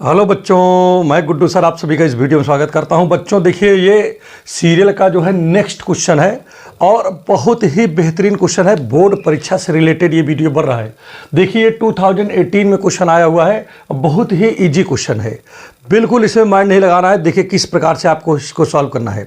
Hello बच्चों, मैं Guddu sir आप सभी का इस वीडियो में स्वागत करता हूं। बच्चों देखिए, ये सीरियल का जो है नेक्स्ट क्वेश्चन है और बहुत ही बेहतरीन क्वेश्चन है। बोर्ड परीक्षा से रिलेटेड ये वीडियो बन रहा है। देखिए 2018 में क्वेश्चन आया हुआ है, बहुत ही इजी क्वेश्चन है, बिल्कुल इसमें माइंड नहीं लगाना है। देखिए किस प्रकार से आपको इसको सॉल्व करना है।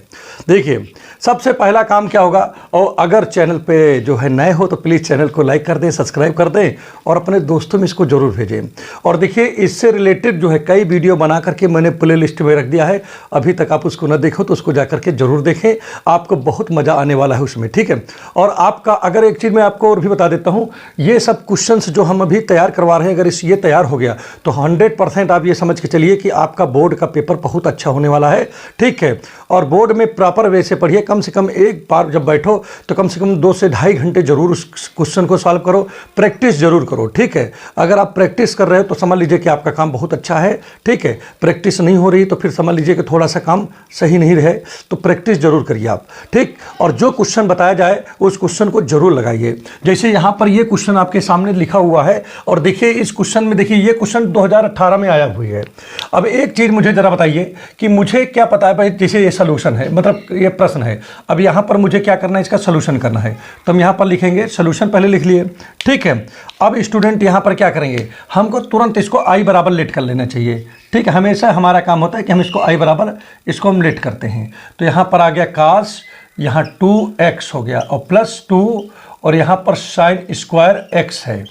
देखिए सबसे पहला काम क्या होगा, और अगर चैनल पे जो है नए हो तो प्लीज़ चैनल को लाइक कर दें, सब्सक्राइब कर दें और अपने दोस्तों में इसको ज़रूर भेजें। और देखिए इससे रिलेटेड जो है कई वीडियो बना करके मैंने प्ले लिस्ट में रख दिया है, अभी तक आप उसको न देखो तो उसको जा करके ज़रूर देखें, आपको बहुत मज़ा आने वाला है उसमें, ठीक है। और आपका अगर एक चीज़ मैं आपको और भी बता देता हूँ, ये सब क्वेश्चंस जो हम अभी तैयार करवा रहे हैं, अगर ये तैयार हो गया तो 100% आप ये समझ के चलिए कि आपका बोर्ड का पेपर बहुत अच्छा होने वाला है, ठीक है। और बोर्ड में प्रॉपर वे से पढ़िए, कम से कम एक बार जब बैठो तो कम से कम 2 से ढाई घंटे जरूर उस क्वेश्चन को सॉल्व करो, प्रैक्टिस जरूर करो, ठीक है। अगर आप प्रैक्टिस कर रहे हो तो समझ लीजिए कि आपका काम बहुत अच्छा है, ठीक है। प्रैक्टिस नहीं हो रही तो फिर समझ लीजिए कि थोड़ा सा काम सही नहीं रहे, तो प्रैक्टिस जरूर करिए आप, ठीक। और जो क्वेश्चन बताया जाए उस क्वेश्चन को जरूर लगाइए। जैसे यहाँ पर ये क्वेश्चन आपके सामने लिखा हुआ है, और देखिए इस क्वेश्चन में, देखिए ये क्वेश्चन 2018 में आया हुई है। अब एक चीज़ मुझे ज़रा बताइए कि मुझे क्या पता है भाई, जैसे ये सोल्यूशन है, मतलब ये प्रश्न है, अब यहाँ पर मुझे क्या करना है, इसका सोल्यूशन करना है, तो हम यहाँ पर लिखेंगे सोल्यूशन, पहले लिख लिए, ठीक है। अब स्टूडेंट यहाँ पर क्या करेंगे, हमको तुरंत इसको आई बराबर लेट कर लेना चाहिए, ठीक है। हमेशा हमारा काम होता है कि हम इसको आई बराबर इसको हम लेट करते हैं। तो यहाँ पर आ गया कास, यहाँ 2x हो गया और +2, और यहाँ पर साइन स्क्वायर x है।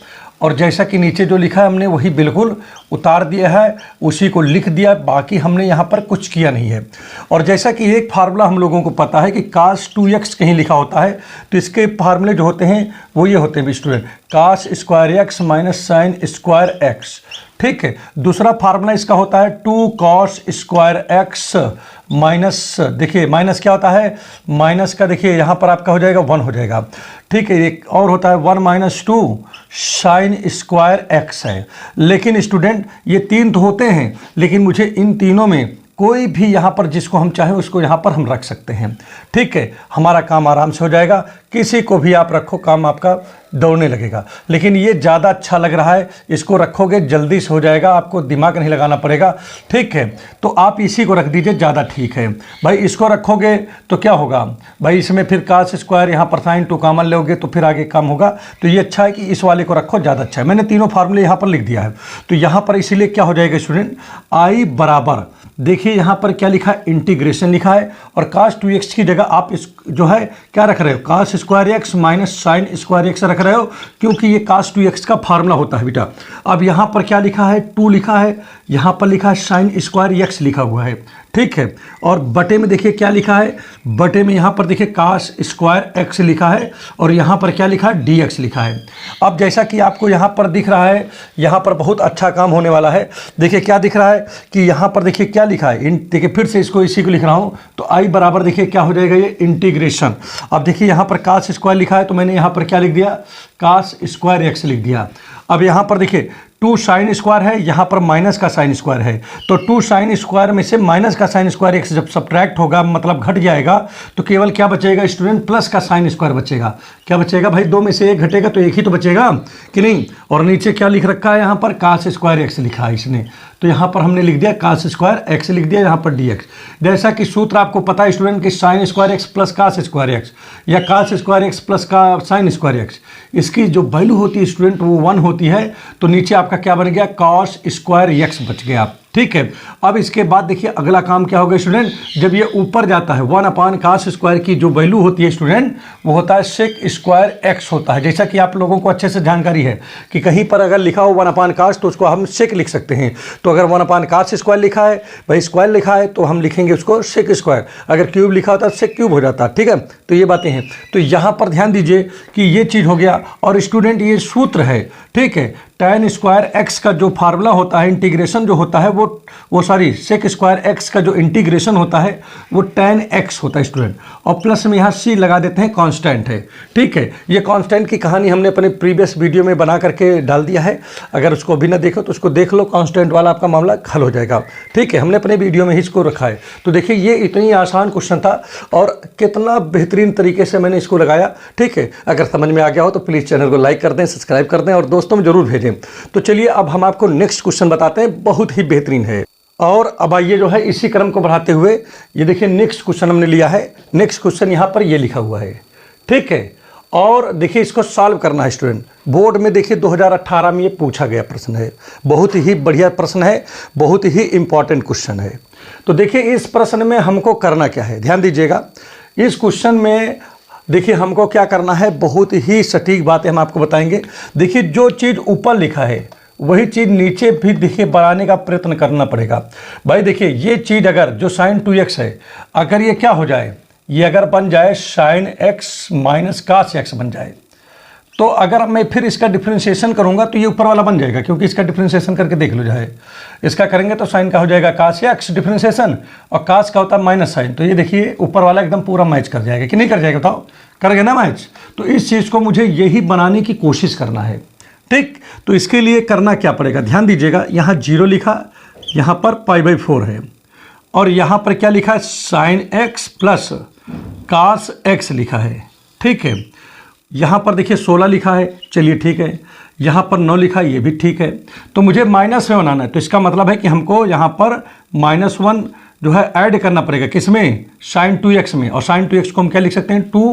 और जैसा कि नीचे जो लिखा है हमने वही बिल्कुल उतार दिया है, उसी को लिख दिया, बाकी हमने यहाँ पर कुछ किया नहीं है। और जैसा कि एक फार्मूला हम लोगों को पता है कि कास 2x कहीं लिखा होता है, तो इसके फार्मूले जो होते हैं वो ये होते हैं student, cos square x minus sine square x, ठीक है। दूसरा फार्मूला इसका होता है 2 कॉस स्क्वायर x माइनस, देखिए माइनस क्या होता है, माइनस का देखिए यहाँ पर आपका हो जाएगा 1 हो जाएगा, ठीक है। एक और होता है 1 - 2 साइन स्क्वायर x है। लेकिन स्टूडेंट ये 3 तो होते हैं, लेकिन मुझे इन तीनों में कोई भी यहाँ पर जिसको हम चाहें उसको यहाँ पर हम रख सकते हैं, ठीक है। हमारा काम आराम से हो जाएगा, किसी को भी आप रखो काम आपका दौड़ने लगेगा। लेकिन ये ज़्यादा अच्छा लग रहा है, इसको रखोगे जल्दी से हो जाएगा, आपको दिमाग नहीं लगाना पड़ेगा, ठीक है। तो आप इसी को रख दीजिए, ज़्यादा ठीक है भाई। इसको रखोगे तो क्या होगा भाई, इसमें फिर कास स्क्वायर यहाँ पर साइन 2 कॉमन लोगे तो फिर आगे काम होगा। तो ये अच्छा है कि इस वाले को रखो, ज़्यादा अच्छा है। मैंने तीनों फार्मूले यहाँ पर लिख दिया है। तो यहाँ पर इसीलिए क्या हो जाएगा स्टूडेंट, आई बराबर, देखिए यहाँ पर क्या लिखा है, इंटीग्रेशन लिखा है, और कास 2x की जगह आप इस जो है क्या रख रहे हो, cos square x minus sine square x रख रहे हो, क्योंकि ये कास 2x का फार्मूला होता है बेटा। अब यहाँ पर क्या लिखा है, 2 लिखा है, यहाँ पर लिखा है साइन स्क्वायर x लिखा हुआ है, ठीक है। और बटे में देखिए क्या लिखा है, बटे में यहाँ पर देखिए कास स्क्वायर x लिखा है, और यहाँ पर क्या लिखा है, dx लिखा है। अब जैसा कि आपको यहाँ पर दिख रहा है, यहाँ पर बहुत अच्छा काम होने वाला है। देखिए क्या दिख रहा है कि यहाँ पर देखिए क्या लिखा है, देखिए फिर से इसको इसी को लिख रहा हूँ, तो आई बराबर देखिए क्या हो जाएगा, ये इंटीग्रेशन। अब देखिए यहाँ पर कास स्क्वायर लिखा है, तो मैंने यहाँ पर क्या लिख दिया, कास स्क्वायर x लिख दिया। अब यहाँ पर देखिए 2 साइन स्क्वायर है, यहाँ पर माइनस का साइन स्क्वायर है, तो 2 साइन स्क्वायर में से माइनस का साइन स्क्वायर x जब सब्ट्रैक्ट होगा, मतलब घट जाएगा, तो केवल क्या बचेगा स्टूडेंट, प्लस का साइन स्क्वायर बचेगा। क्या बचेगा भाई, 2 में से 1 घटेगा तो 1 ही तो बचेगा कि नहीं। और नीचे क्या लिख रखा है, यहाँ पर कास स्क्वायर x लिखा है इसने, तो यहाँ पर हमने लिख दिया कास स्क्वायर x लिख दिया, यहाँ पर dx। जैसा कि सूत्र आपको पता है स्टूडेंट कि sine square x plus cos square x या कास स्क्वायर x प्लस का साइन स्क्वायर x, इसकी जो वैल्यू होती है स्टूडेंट वो 1 होती है। तो नीचे आपका क्या बन गया, कॉस स्क्वायर x बच गया, ठीक है। अब इसके बाद देखिए अगला काम क्या होगा स्टूडेंट, जब ये ऊपर जाता है 1 कास स्क्वायर की जो वैल्यू होती है स्टूडेंट, वो होता है सेक स्क्वायर x होता है। जैसा कि आप लोगों को अच्छे से जानकारी है कि कहीं पर अगर लिखा हो 1 कास तो उसको हम सेक लिख सकते हैं। तो अगर 1 कास स्क्वायर लिखा है भाई, स्क्वायर लिखा है, तो हम लिखेंगे उसको सेक स्क्वायर। अगर क्यूब लिखा होता है सेक क्यूब हो जाता, ठीक है। तो ये बातें हैं, तो यहाँ पर ध्यान दीजिए कि ये चीज़ हो गया। और स्टूडेंट ये सूत्र है, ठीक है, tan स्क्वायर x का जो फार्मूला होता है, इंटीग्रेशन जो होता है वो सॉरी सेक स्क्वायर x का जो इंटीग्रेशन होता है वो tan x होता है स्टूडेंट। और प्लस में यहाँ c लगा देते हैं, कांस्टेंट है, ठीक है। ये कांस्टेंट की कहानी हमने अपने प्रीवियस वीडियो में बना करके डाल दिया है, अगर उसको भी ना देखो तो उसको देख लो, कांस्टेंट वाला आपका मामला हल हो जाएगा, ठीक है। हमने अपने वीडियो में ही इसको रखा है। तो देखिए ये इतनी आसान क्वेश्चन था और कितना बेहतरीन तरीके से मैंने इसको लगाया, ठीक है। अगर समझ में आ गया हो तो प्लीज़ चैनल को लाइक कर दें, सब्सक्राइब कर दें और दोस्तों में जरूर भेजें। समझें। तो चलिए अब हम आपको नेक्स्ट क्वेश्चन बताते हैं, बहुत ही बेहतरीन है। और अब आइए जो है इसी क्रम को बढ़ाते हुए ये देखिए नेक्स्ट क्वेश्चन हमने लिया है। नेक्स्ट क्वेश्चन यहाँ पर ये लिखा हुआ है, ठीक है। और देखिए इसको सॉल्व करना है स्टूडेंट। बोर्ड में देखिए 2018 में ये पूछा गया प्रश्न है, बहुत ही बढ़िया प्रश्न है, बहुत ही इंपॉर्टेंट क्वेश्चन है। तो देखिए इस प्रश्न में हमको करना क्या है, ध्यान दीजिएगा। इस क्वेश्चन में देखिए हमको क्या करना है, बहुत ही सटीक बातें हम आपको बताएंगे। देखिए जो चीज़ ऊपर लिखा है वही चीज़ नीचे भी देखिए बढ़ाने का प्रयत्न करना पड़ेगा। भाई देखिए ये चीज़ अगर जो sin 2x है, अगर ये क्या हो जाए, ये अगर बन जाए sin x minus cos x बन जाए, तो अगर मैं फिर इसका डिफ्रेंशिएशन करूंगा तो ये ऊपर वाला बन जाएगा, क्योंकि इसका डिफ्रेंशिएशन करके देख लो जाए। इसका करेंगे तो साइन का हो जाएगा कास x डिफ्रेंशिएशन, और कास का होता है माइनस साइन। तो ये देखिए ऊपर वाला एकदम पूरा मैच कर जाएगा कि नहीं कर जाएगा, बताओ करेंगे ना मैच। तो इस चीज़ को मुझे यही बनाने की कोशिश करना है, ठीक। तो इसके लिए करना क्या पड़ेगा, ध्यान दीजिएगा। यहाँ 0 लिखा, यहाँ पर π/4 है, और यहाँ पर क्या लिखा है, sin x plus cos x लिखा है, ठीक है। यहाँ पर देखिए 16 लिखा है, चलिए ठीक है। यहाँ पर 9 लिखा है, ये भी ठीक है। तो मुझे माइनस में बनाना है, तो इसका मतलब है कि हमको यहाँ पर -1 जो है ऐड करना पड़ेगा, किसमें, sin 2x में। और sin 2x को हम क्या लिख सकते हैं, 2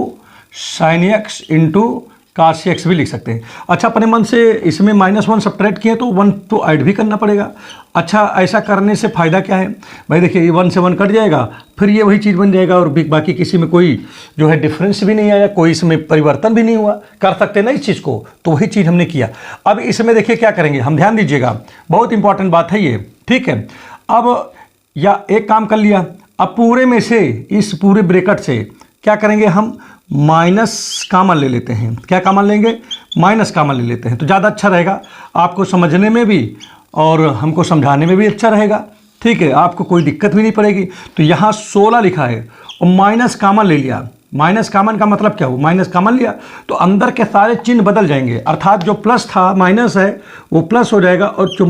sin x इंटू काश x भी लिख सकते हैं। अच्छा अपने मन से इसमें -1 सब्ट्रैक्ट किए तो 1 तो ऐड भी करना पड़ेगा। अच्छा ऐसा करने से फ़ायदा क्या है, भाई देखिए ये 1 से 1 कट जाएगा, फिर ये वही चीज़ बन जाएगा, और बाकी किसी में कोई जो है डिफरेंस भी नहीं आया, कोई इसमें परिवर्तन भी नहीं हुआ। कर सकते हैं ना इस चीज़ को, तो वही चीज़ हमने किया। अब इसमें देखिए क्या करेंगे हम, ध्यान दीजिएगा, बहुत इंपॉर्टेंट बात है ये, ठीक है। अब या एक काम कर लिया, अब पूरे में से, इस पूरे ब्रैकेट से क्या करेंगे हम, माइनस कामन ले लेते हैं। क्या कामन लेंगे, माइनस कामन ले लेते हैं, तो ज़्यादा अच्छा रहेगा आपको समझने में भी और हमको समझाने में भी अच्छा रहेगा, ठीक है। आपको कोई दिक्कत भी नहीं पड़ेगी। तो यहाँ 16 लिखा है और माइनस कामन ले लिया। माइनस कामन का मतलब क्या हो, माइनस कामन लिया तो अंदर के सारे चिन्ह बदल जाएंगे, अर्थात जो प्लस था माइनस है वो प्लस हो जाएगा, और जो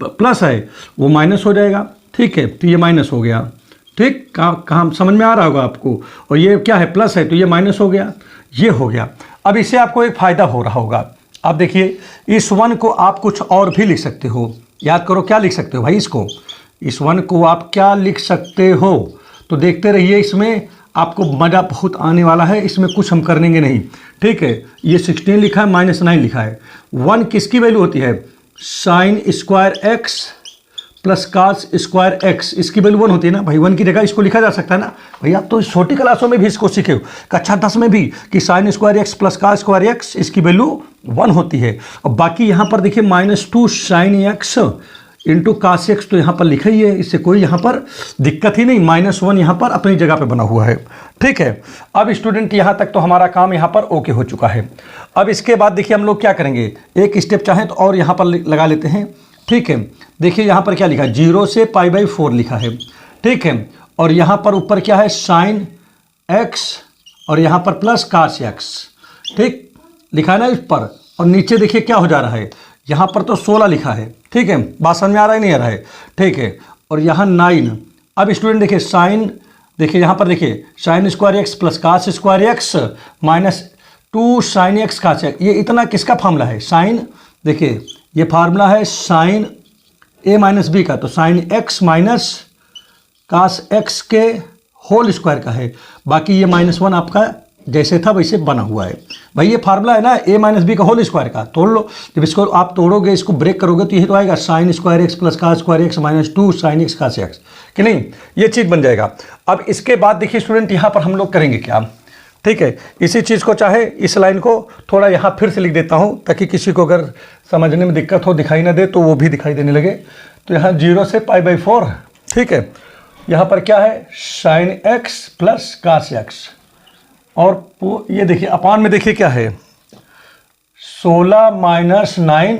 प्लस है वो माइनस हो जाएगा, ठीक है। तो ये माइनस हो गया, ठीक। कहाँ समझ में आ रहा होगा आपको। और ये क्या है, प्लस है, तो ये माइनस हो गया, ये हो गया। अब इससे आपको एक फ़ायदा हो रहा होगा। अब देखिए इस 1 को आप कुछ और भी लिख सकते हो, याद करो क्या लिख सकते हो भाई, इसको, इस 1 को आप क्या लिख सकते हो, तो देखते रहिए, इसमें आपको मज़ा बहुत आने वाला है। इसमें कुछ हम करेंगे नहीं, ठीक है। ये 16 लिखा है, -9 लिखा है। 1 किसकी वैल्यू होती है, sin square x plus cos square x, इसकी वैल्यू 1 होती है ना भाई। 1 की जगह इसको लिखा जा सकता है ना भाई। आप तो छोटी क्लासों में भी इसको सीखे हो, कक्षा 10 में भी, कि sin square x plus cos square x, इसकी वैल्यू 1 होती है। और बाकी यहाँ पर देखिए -2 sin x into cos x, तो यहाँ पर लिखा ही है, इससे कोई यहाँ पर दिक्कत ही नहीं। -1 यहाँ पर अपनी जगह पर बना हुआ है, ठीक है। अब स्टूडेंट यहाँ तक तो हमारा काम यहाँ पर ओके हो चुका है। अब इसके बाद देखिए हम लोग क्या करेंगे, एक स्टेप चाहें तो और यहाँ पर लगा लेते हैं, ठीक है। देखिए यहाँ पर क्या लिखा है, 0 से π/4 लिखा है, ठीक है। और यहाँ पर ऊपर क्या है, sin x, और यहाँ पर प्लस कास x, ठीक लिखा है ना इस पर। और नीचे देखिए क्या हो जा रहा है, यहाँ पर तो 16 लिखा है, ठीक है। बात समझ में आ रहा है नहीं आ रहा है, ठीक है। और यहाँ 9। अब स्टूडेंट देखिए साइन, देखिए यहाँ पर देखिए sin square x plus cos square x -2 sin x cos x, ये इतना किसका फार्मूला है, साइन, देखिए ये फार्मूला है साइन a माइनस बी का, तो sine x minus cos x के होल स्क्वायर का है। बाकी ये -1 आपका जैसे था वैसे बना हुआ है भाई। ये फार्मूला है ना a माइनस बी का होल स्क्वायर का, तोड़ लो। जब इसको आप तोड़ोगे, इसको ब्रेक करोगे, तो ये तो आएगा sine square x plus cos square x -2 sin x cos x, कि नहीं, ये चीज़ बन जाएगा। अब इसके बाद देखिए स्टूडेंट यहाँ पर हम लोग करेंगे क्या, ठीक है। इसी चीज़ को चाहे इस लाइन को थोड़ा यहाँ फिर से लिख देता हूँ, ताकि किसी को अगर समझने में दिक्कत हो, दिखाई ना दे, तो वो भी दिखाई देने लगे। तो यहाँ 0 से π/4, ठीक है। यहाँ पर क्या है, sin x plus cos x, और ये देखिए अपान में देखिए क्या है, 16 - 9,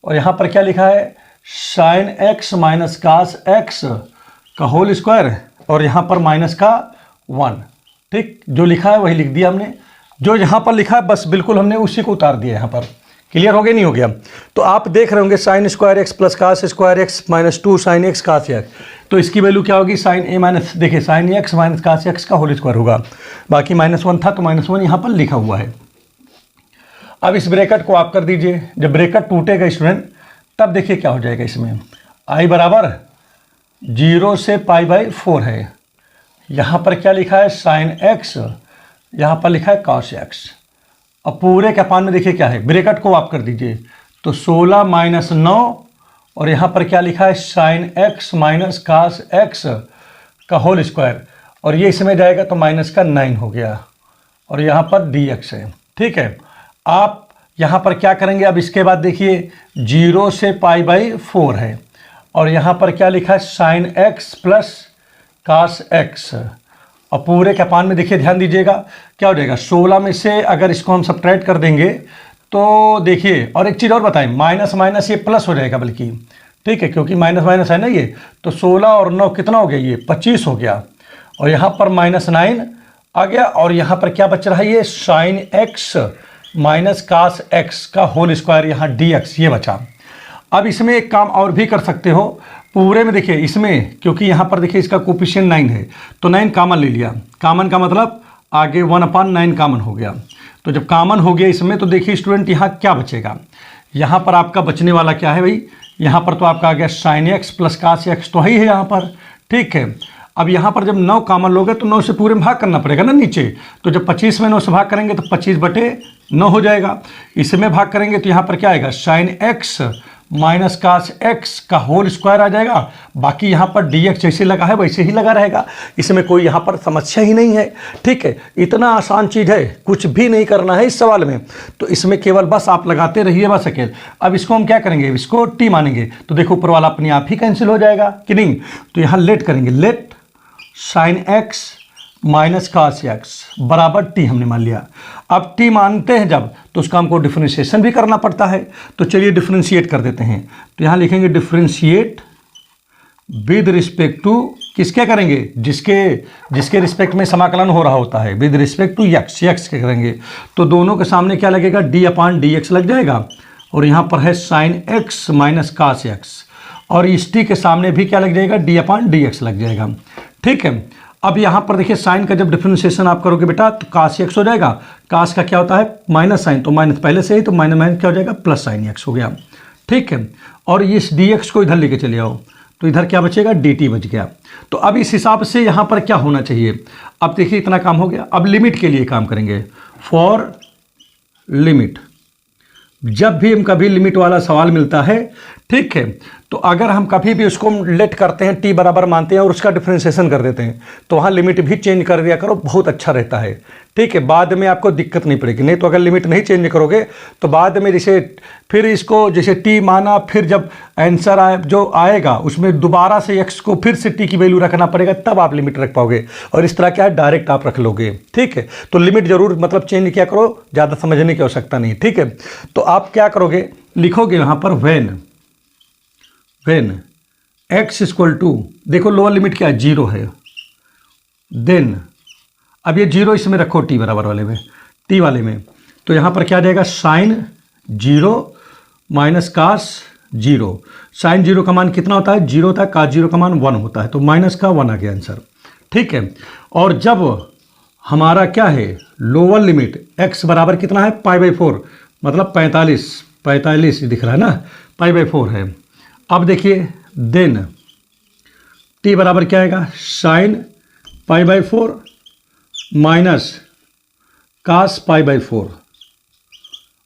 और यहाँ पर क्या लिखा है, sin x minus cos x का होल स्क्वायर, और यहाँ पर माइनस का 1, ठीक। जो लिखा है वही लिख दिया हमने, जो यहाँ पर लिखा है बस बिल्कुल हमने उसी को उतार दिया यहाँ पर। क्लियर हो गया नहीं हो गया। तो आप देख रहे होंगे sin square x plus cos square x -2 sin x cos x, तो इसकी वैल्यू क्या होगी, sin a माइनस, देखिए sin x minus cos x का होल स्क्वायर होगा। बाकी -1 था तो -1 यहाँ पर लिखा हुआ है। अब इस ब्रैकेट को आप कर दीजिए, जब ब्रैकेट टूटेगा स्टूडेंट तब देखिए क्या हो जाएगा इसमें, आई बराबर 0 से π/4 है। यहाँ पर क्या लिखा है साइन एक्स, यहाँ पर लिखा है cos x। अब पूरे के अपान में देखिए क्या है, ब्रैकेट को आप कर दीजिए तो 16 - 9 और यहाँ पर क्या लिखा है sine x minus cos x का होल स्क्वायर, और ये इसमें जाएगा तो माइनस का 9 हो गया, और यहाँ पर dx है। ठीक है, आप यहाँ पर क्या करेंगे, अब इसके बाद देखिए 0 से π/4 है, और यहाँ पर क्या लिखा है sine x plus cos x, और पूरे के अपान में देखिए ध्यान दीजिएगा क्या हो जाएगा, 16 में से अगर इसको हम सब्ट्रैक्ट कर देंगे तो देखिए, और एक चीज़ और बताएं, माइनस माइनस ये प्लस हो जाएगा बल्कि, ठीक है, क्योंकि माइनस माइनस है ना ये, तो 16 और 9 कितना हो गया, ये 25 हो गया, और यहाँ पर -9 आ गया, और यहाँ पर क्या बच रहा है, ये sine x minus cos x का होल स्क्वायर, यहाँ dx ये बचा। अब इसमें एक काम और भी कर सकते हो, पूरे में देखिए इसमें, क्योंकि यहाँ पर देखिए इसका कोफिशिएंट 9 है तो 9 कॉमन ले लिया, कॉमन का मतलब आगे 1/9 कॉमन हो गया, तो जब कॉमन हो गया इसमें तो देखिए स्टूडेंट यहाँ क्या बचेगा, यहाँ पर आपका बचने वाला क्या है भाई, यहाँ पर तो आपका आ गया sine x plus cos x तो ही है यहाँ पर। ठीक है, अब यहाँ पर जब 9 कॉमन लोगे तो 9 से पूरे में भाग करना पड़ेगा ना नीचे, तो जब 25 में 9 से भाग करेंगे तो 25/9 हो जाएगा, इसमें भाग करेंगे तो यहाँ पर क्या आएगा sine x minus cos x का होल स्क्वायर आ जाएगा, बाकी यहाँ पर dx जैसे लगा है वैसे ही लगा रहेगा, इसमें कोई यहाँ पर समस्या ही नहीं है। ठीक है, इतना आसान चीज़ है, कुछ भी नहीं करना है इस सवाल में, तो इसमें केवल बस आप लगाते रहिए बस अकेले। अब इसको हम क्या करेंगे, इसको t मानेंगे तो देखो ऊपर वाला अपने आप ही कैंसिल हो जाएगा कि नहीं, तो यहाँ लेट करेंगे, late sign x minus cos x बराबर t हमने मान लिया। अब t मानते हैं जब तो उसका हमको डिफरेंशिएशन भी करना पड़ता है, तो चलिए डिफरेंशिएट कर देते हैं, तो यहाँ लिखेंगे डिफरेंशिएट विद रिस्पेक्ट टू, किसके करेंगे, जिसके रिस्पेक्ट में समाकलन हो रहा होता है, विद रिस्पेक्ट टू x के करेंगे, तो दोनों के सामने क्या लगेगा d/dx लग जाएगा, और यहाँ पर है sine x minus cos x, और इस t के सामने भी क्या लग जाएगा d/dx लग जाएगा। ठीक है, अब यहाँ पर देखिए साइन का जब डिफरेंशिएशन आप करोगे बेटा तो cos x हो जाएगा, cos का क्या होता है माइनस साइन, तो माइनस पहले से ही, तो माइनस माइनस क्या हो जाएगा प्लस साइन x हो गया। ठीक है, और इस dx को इधर लेके चले आओ तो इधर क्या बचेगा dt बच गया। तो अब इस हिसाब से यहाँ पर क्या होना चाहिए, अब देखिए इतना काम हो गया, अब लिमिट के लिए काम करेंगे, फॉर लिमिट, जब भी हम कभी लिमिट वाला सवाल मिलता है, ठीक है, तो अगर हम कभी भी उसको लेट करते हैं t बराबर मानते हैं और उसका डिफरेंशिएशन कर देते हैं तो वहाँ लिमिट भी चेंज कर दिया करो, बहुत अच्छा रहता है। ठीक है, बाद में आपको दिक्कत नहीं पड़ेगी, नहीं तो अगर लिमिट नहीं चेंज करोगे तो बाद में जैसे फिर इसको जैसे t माना, फिर जब आंसर जो आएगा उसमें दोबारा से x को फिर से t की वैल्यू रखना पड़ेगा, तब आप लिमिट रख पाओगे, और इस तरह क्या है डायरेक्ट आप रख लोगे। ठीक है, तो लिमिट जरूर मतलब चेंज किया करो, ज़्यादा समझने की आवश्यकता नहीं। ठीक है, तो आप क्या करोगे, लिखोगे यहाँ पर व्हेन x इक्वल टू, देखो लोअर लिमिट क्या है 0 है, देन अब ये 0 इसमें रखो t बराबर वाले में, t वाले में, तो यहाँ पर क्या आ जाएगा साइन 0 माइनस cos 0, साइन 0 का मान कितना होता है 0 होता है, cos 0 का मान 1 होता है, तो माइनस का 1 आ गया आंसर। ठीक है, और जब हमारा क्या है लोअर लिमिट x बराबर कितना है π/4, मतलब 45 दिख रहा है ना, π/4 है। अब देखिए देन t बराबर क्या आएगा साइन π/4 माइनस cos π/4,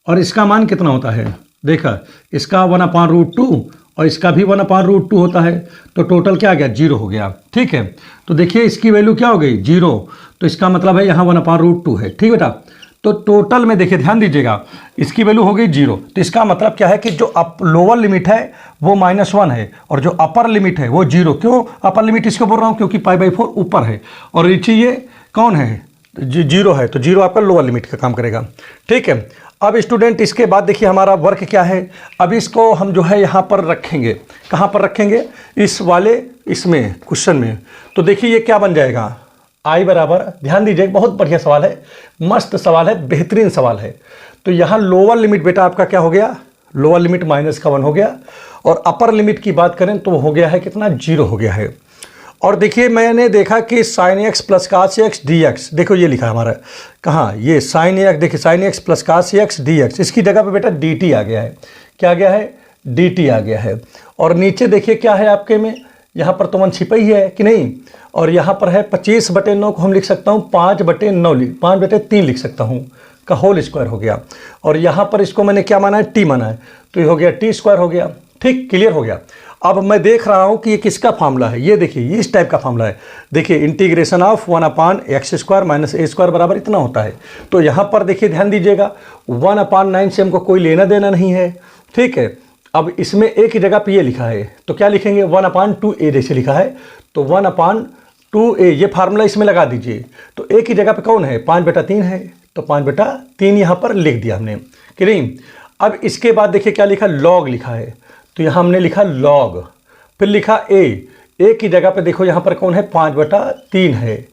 और इसका मान कितना होता है, देखा इसका 1/√2 और इसका भी 1/√2 होता है, तो टोटल क्या आ गया 0 हो गया। ठीक है, तो देखिए इसकी वैल्यू क्या हो गई 0, तो इसका मतलब है यहाँ 1/√2 है। ठीक बेटा, तो टोटल में देखिए ध्यान दीजिएगा इसकी वैल्यू हो गई 0, तो इसका मतलब क्या है कि जो लोअर लिमिट है वो -1 है और जो अपर लिमिट है वो 0। क्यों अपर लिमिट इसको बोल रहा हूँ, क्योंकि π/4 ऊपर है और नीचे ये कौन है 0 है, तो 0 आपका लोअर लिमिट का काम करेगा। ठीक है, अब स्टूडेंट इसके बाद देखिए हमारा वर्क क्या है, अब इसको हम जो है यहाँ पर रखेंगे, कहाँ पर रखेंगे, इस वाले इसमें क्वेश्चन में। तो देखिए ये क्या बन जाएगा, आई बराबर, ध्यान दीजिए बहुत बढ़िया सवाल है, मस्त सवाल है, बेहतरीन सवाल है। तो यहाँ लोअर लिमिट बेटा आपका क्या हो गया, लोअर लिमिट -1 हो गया, और अपर लिमिट की बात करें तो हो गया है कितना 0 हो गया है। और देखिए मैंने देखा कि sine x plus cos x d x, देखो ये लिखा है हमारा कहाँ, ये साइन एक्स, देखिए sine x plus cos x d x, इसकी जगह पे बेटा डी टी आ गया है। क्या आ गया है? डी टी आ गया है। और नीचे देखिए क्या है आपके में, यहाँ पर तो 1 छिपा ही है कि नहीं, और यहाँ पर है 25/9 को हम लिख सकता हूँ 5/9, 5/3 लिख सकता हूँ का होल स्क्वायर हो गया। और यहाँ पर इसको मैंने क्या माना है? टी माना है, तो ये हो गया टी स्क्वायर हो गया। ठीक, क्लियर हो गया। अब मैं देख रहा हूँ कि ये किसका फार्मूला है, ये देखिए ये इस टाइप का फार्मूला है। देखिए integration of 1/x² minus a² बराबर इतना होता है। तो यहाँ पर देखिए ध्यान दीजिएगा 1/9 से हमको कोई लेना देना नहीं है। ठीक है, अब इसमें a की जगह पे ये लिखा है तो क्या लिखेंगे? 1/2a जैसे लिखा है तो 1/2a, ये फार्मूला इसमें लगा दीजिए। तो a की जगह पे कौन है? 5/3 है, तो 5/3 यहाँ पर लिख दिया हमने कि नहीं। अब इसके बाद देखिए क्या लिखा? लॉग लिखा है, तो यहाँ हमने लिखा लॉग, फिर लिखा a की जगह पे देखो यहाँ पर कौन है? 5/3 है,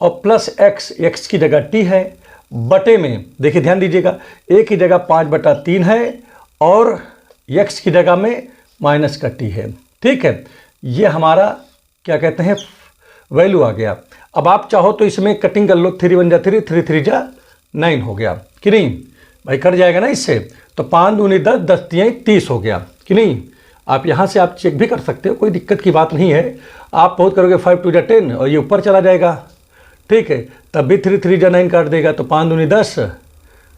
और प्लस x की जगह t है, बटे में देखिए ध्यान दीजिएगा a की जगह 5/3 है और x की जगह में माइनस का t है। ठीक है, ये हमारा क्या कहते हैं वैल्यू आ गया। अब आप चाहो तो इसमें कटिंग कर लो, 3 1 जा 3, 3 3 जा 9 हो गया कि नहीं भाई, कट जाएगा ना इससे। तो 5 दूनी 10, 10 तियां 30 हो गया कि नहीं। आप यहाँ से आप चेक भी कर सकते हो, कोई दिक्कत की बात नहीं है। आप बहुत करोगे 5 2 जा 10 और ये ऊपर चला जाएगा। ठीक है, तब भी 3 3 जा 9 काट देगा, तो 5 दूनी 10,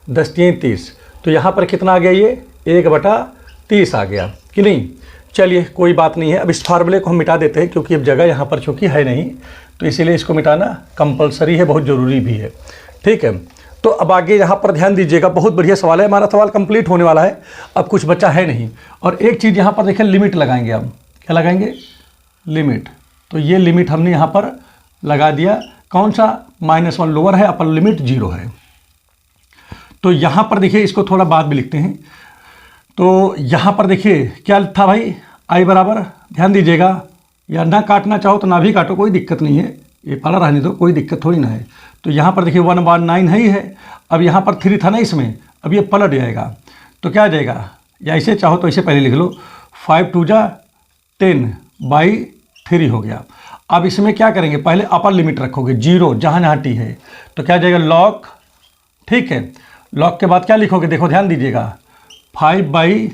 10 तियां 30। तो यहाँ पर कितना आ गया? ये 1/30 आ गया कि नहीं। चलिए कोई बात नहीं है, अब इस फार्मूले को हम मिटा देते हैं क्योंकि अब जगह यहाँ पर चूँकि है नहीं, तो इसीलिए इसको मिटाना कंपलसरी है, बहुत ज़रूरी भी है। ठीक है, तो अब आगे यहाँ पर ध्यान दीजिएगा, बहुत बढ़िया सवाल है, हमारा सवाल कंप्लीट होने वाला है, अब कुछ बचा है नहीं। और एक चीज़ यहाँ पर देखें, लिमिट लगाएंगे। अब क्या लगाएंगे? लिमिट। तो ये लिमिट हमने यहाँ पर लगा दिया, कौन सा? -1 लोअर है, अपर लिमिट 0 है। तो यहाँ पर देखिए इसको थोड़ा बाद में लिखते हैं। तो यहाँ पर देखिए क्या था भाई? i बराबर, ध्यान दीजिएगा, या ना काटना चाहो तो ना भी काटो, कोई दिक्कत नहीं है, ये पड़ा रहने दो, कोई दिक्कत थोड़ी ना है। तो यहाँ पर देखिए 1/9 है ही है। अब यहाँ पर 3 था ना इसमें, अब ये पलट जाएगा तो क्या आ जाएगा? या इसे चाहो तो इसे पहले लिख लो, 5 2 जा 10/3 हो गया। अब इसमें क्या करेंगे? पहले अपर लिमिट रखोगे 0 जहाँ जहाँ t है, तो क्या आ जाएगा? लॉग। ठीक है, लॉग के बाद क्या लिखोगे? देखो ध्यान दीजिएगा, 5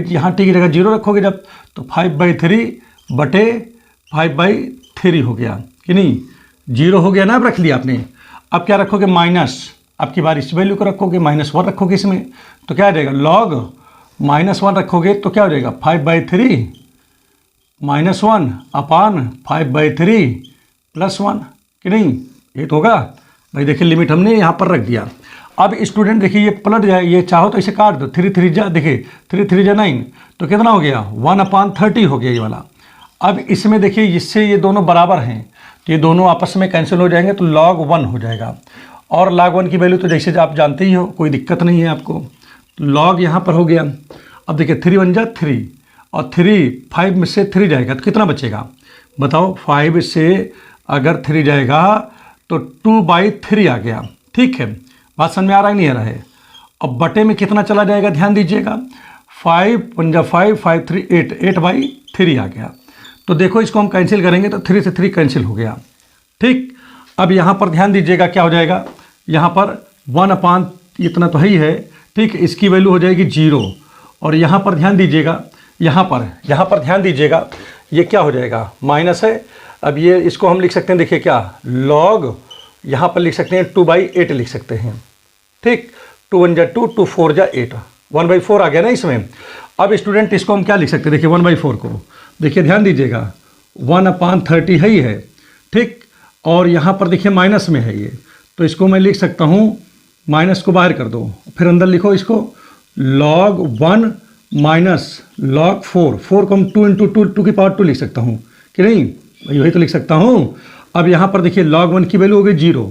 यहाँ t की जगह 0 रखोगे जब, तो 5/3 बटे 5/3 हो गया कि नहीं। 0 हो गया ना, अब रख लिया आपने। अब क्या रखोगे? माइनस, अब की बार इस वैल्यू को रखोगे, -1 रखोगे इसमें, तो क्या आ जाएगा? लॉग -1 रखोगे तो क्या हो जाएगा? 5/3 -1 अपान 5/3 + 1 कि नहीं, ये तो होगा भाई। देखिए लिमिट हमने यहाँ पर रख दिया। अब स्टूडेंट देखिए ये पलट जाए, ये चाहो तो इसे काट दो, 3 3 जा, देखिए 3 3 जा 9, तो कितना हो गया? 1/30 हो गया ये वाला। अब इसमें देखिए इससे ये दोनों बराबर हैं, तो ये दोनों आपस में कैंसिल हो जाएंगे, तो log 1 हो जाएगा। और log 1 की वैल्यू तो जैसे आप जानते ही हो, कोई दिक्कत नहीं है आपको। तो log यहाँ पर हो गया। अब देखिए 3 1 जा 3, और 3 5 में से 3 जाएगा तो कितना बचेगा? बताओ, 5 से अगर 3 जाएगा तो 2/3 आ गया। ठीक है, बात समझ में आ रहा है नहीं आ रहा है? अब बटे में कितना चला जाएगा? ध्यान दीजिएगा, 5 1 जा 5, 5 3 8, 8/3 आ गया। तो देखो इसको हम कैंसिल करेंगे तो 3 से 3 कैंसिल हो गया। ठीक, अब यहाँ पर ध्यान दीजिएगा क्या हो जाएगा? यहाँ पर 1/, इतना तो ही है। ठीक, इसकी वैल्यू हो जाएगी 0। और यहाँ पर ध्यान दीजिएगा, यहाँ पर ध्यान दीजिएगा, ये क्या हो जाएगा? माइनस है। अब ये इसको हम लिख सकते हैं, देखिए क्या, लॉग यहाँ पर लिख सकते हैं 2/8 लिख सकते हैं। ठीक, 2 1 जा 2, 2 4 जा 8, 1/4 आ गया ना इसमें। अब स्टूडेंट इसको हम क्या लिख सकते हैं? देखिए 1/4 को देखिए ध्यान दीजिएगा, 1/30 है ही है। ठीक, और यहाँ पर देखिए माइनस में है ये, तो इसको मैं लिख सकता हूँ, माइनस को बाहर कर दो, फिर अंदर लिखो इसको log 1 माइनस log 4 को हम 2 की पावर 2 लिख सकता हूँ कि नहीं, वही तो लिख सकता हूँ। अब यहाँ पर देखिए log 1 की वैल्यू हो गई 0,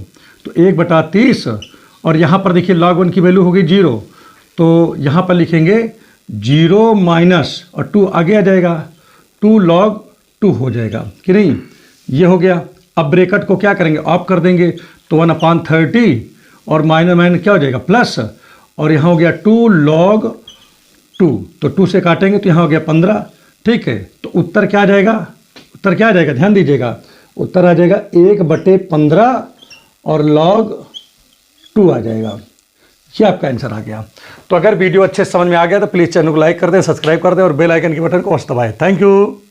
तो 1/30, और यहाँ पर देखिए log 1 की वैल्यू हो गई 0, तो यहाँ पर लिखेंगे 0 माइनस और 2 आगे आ जाएगा, 2 log 2 हो जाएगा कि नहीं, ये हो गया। अब ब्रैकेट को क्या करेंगे? ऑफ कर देंगे, तो 1/30 और माइनस क्या हो जाएगा? प्लस, और यहाँ हो गया 2 log 2, तो 2 से काटेंगे तो यहाँ हो गया 15। ठीक है, तो उत्तर क्या आ जाएगा? उत्तर उत्तर क्या आ जाएगा, ध्यान दीजिएगा, उत्तर आ जाएगा 1/15 और log 2 आ जाएगा। ये आपका आंसर आ गया। तो अगर वीडियो अच्छे से समझ में आ गया तो प्लीज़ चैनल को लाइक कर दें, सब्सक्राइब कर दें और बेल आइकन के बटन को अवश्य दबाएं। Thank you.